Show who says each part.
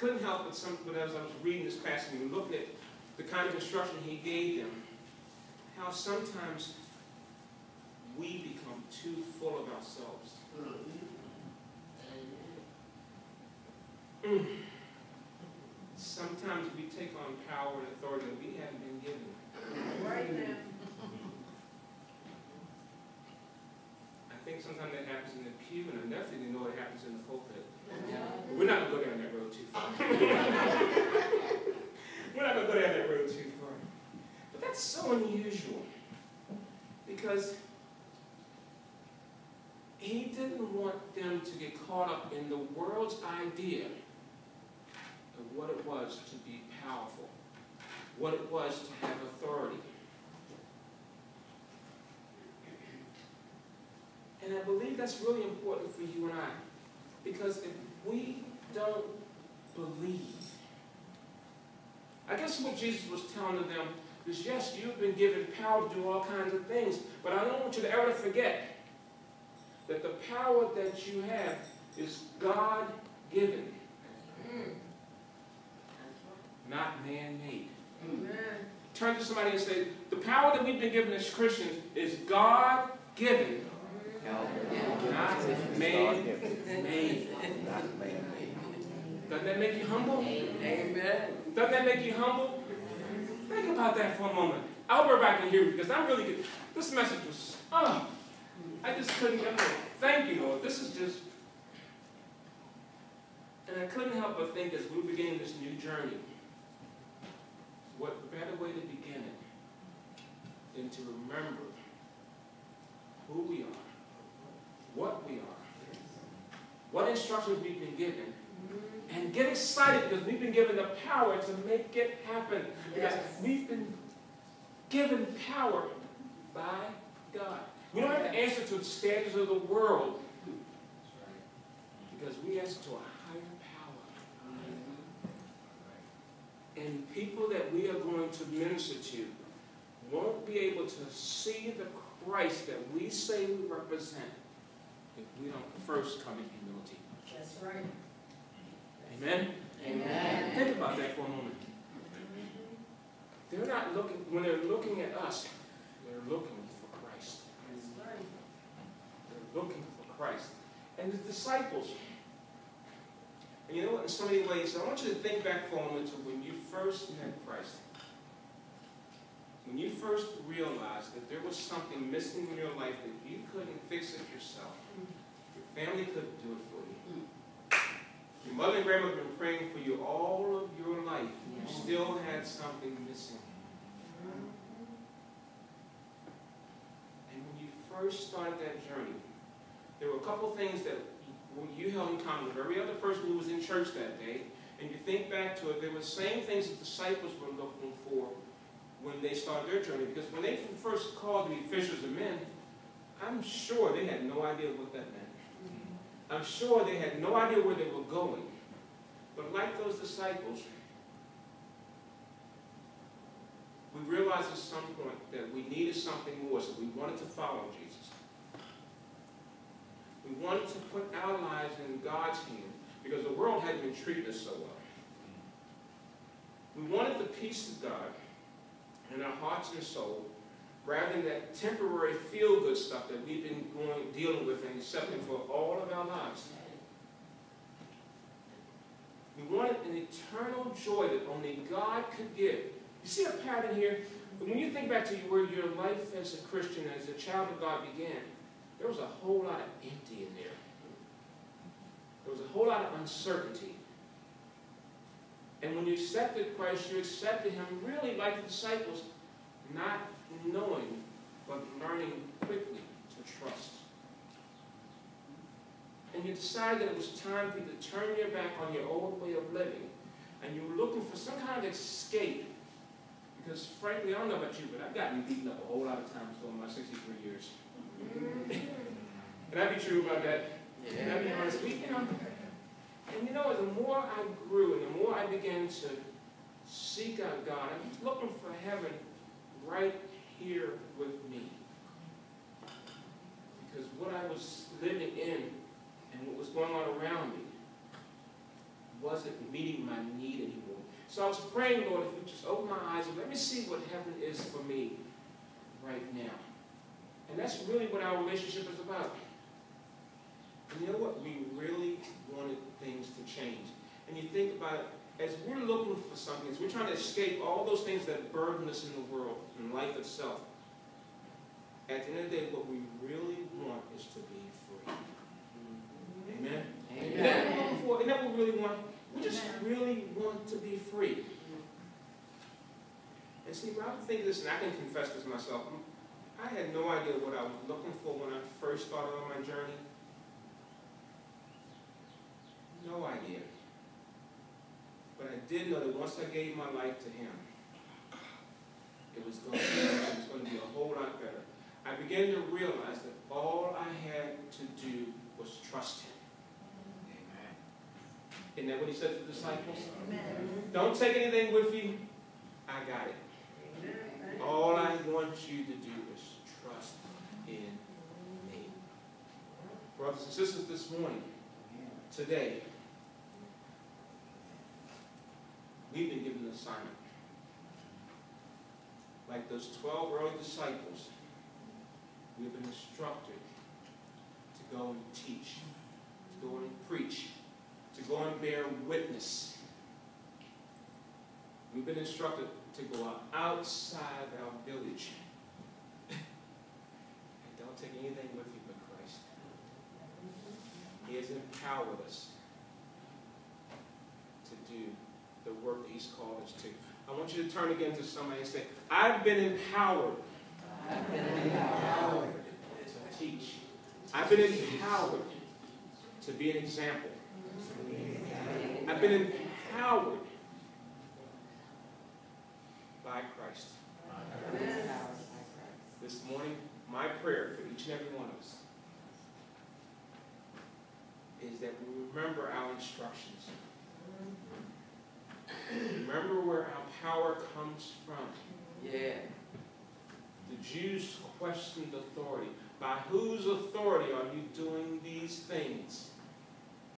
Speaker 1: couldn't help but as I was reading this passage and looking at the kind of instruction he gave them, how sometimes we become too full of ourselves. Sometimes we take on power and authority that we haven't been given.
Speaker 2: Right now.
Speaker 1: I think sometimes that happens in the pew, and I definitely know it happens in the pulpit. But we're not going to go down that road too far. We're not going to go down that road too far. But that's so unusual, because he didn't want them to get caught up in the world's idea of what it was to be powerful, what it was to have authority. And I believe that's really important for you and I, because if we don't believe, I guess what Jesus was telling them is, yes, you've been given power to do all kinds of things, but I don't want you to ever forget that the power that you have is God-given, not man-made. Turn to somebody and say, the power that we've been given as Christians is God-given, not man-made. Doesn't that make you humble?
Speaker 2: Amen.
Speaker 1: Doesn't that make you humble? Think about that for a moment. I hope everybody can hear me, because I'm really good. This message was, I just couldn't get it. Thank you, Lord. This is just... And I couldn't help but think as we were beginning this new journey, what better way to begin it than to remember who we are, what we are, what instructions we've been given, and get excited because we've been given the power to make it happen. Because we've been given power by God. We don't have to answer to the standards of the world, because we answer to a higher power. And people that we are going to minister to won't be able to see the Christ that we say we represent if we don't first come in humility.
Speaker 2: That's right.
Speaker 1: Amen?
Speaker 2: Amen.
Speaker 1: Think about that for a moment. They're not looking, when they're looking at us, they're looking for Christ.
Speaker 2: That's right.
Speaker 1: They're looking for Christ. And the disciples, and you know what, in so many ways, I want you to think back for a moment to when you first met Christ. When you first realized that there was something missing in your life that you couldn't fix it yourself. Your family couldn't do it for you. Your mother and grandmother have been praying for you all of your life. You still had something missing. And when you first started that journey, there were a couple things that you held in common with every other person who was in church that day. And you think back to it, they were the same things that disciples were looking for when they started their journey. Because when they were first called to be fishers of men, I'm sure they had no idea what that meant. I'm sure they had no idea where they were going. But like those disciples, we realized at some point that we needed something more, so we wanted to follow Jesus. We wanted to put our lives in God's hand, because the world hadn't been treating us so well. We wanted the peace of God in our hearts and soul, rather than that temporary feel-good stuff that we've been dealing with and accepting for all of our lives. We wanted an eternal joy that only God could give. You see a pattern here? When you think back to where your life as a Christian, as a child of God began, there was a whole lot of empty in there. There was a whole lot of uncertainty. And when you accepted Christ, you accepted Him really like the disciples, not knowing, but learning quickly to trust. And you decided that it was time for you to turn your back on your old way of living, and you were looking for some kind of escape. Because frankly, I don't know about you, but I've gotten beaten up a whole lot of times over my 63 years. Can I be true about that? Can I be honest? And you know, the more I grew and the more I began to seek out God, I was looking for heaven right here with me. Because what I was living in and what was going on around me wasn't meeting my need anymore. So I was praying, Lord, if you just open my eyes and let me see what heaven is for me right now. And that's really what our relationship is about. And you know what? We really wanted things to change. And you think about it, as we're looking for something, as we're trying to escape all those things that burden us in the world, in life itself, at the end of the day, what we really want is to be free. Amen?
Speaker 2: Amen.
Speaker 1: Isn't that what we're looking for? Isn't that what we really want? We just really want to be free. And see, when I think this, and I can confess this myself, I had no idea what I was looking for when I first started on my journey. No idea. But I did know that once I gave my life to Him, it was going to be a whole lot better. I began to realize that all I had to do was trust Him. Amen. Isn't that what He said to the disciples? Amen. Don't take anything with you. I got it. Amen. All I want you to do is trust in me. Brothers and sisters, this morning, today, we've been given an assignment. Like those 12 early disciples, we've been instructed to go and teach, to go and preach, to go and bear witness. We've been instructed to go outside our village. And don't take anything with you but Christ. He has empowered us to do the work that He's called us to. I want you to turn again to somebody and say, I've been empowered.
Speaker 2: I've been empowered
Speaker 1: To teach. I've been empowered to be an example. I've been empowered by Christ. This morning, my prayer for each and every one of us is that we remember our instructions. Remember where our power comes from.
Speaker 2: Yeah.
Speaker 1: The Jews questioned authority. By whose authority are you doing these things?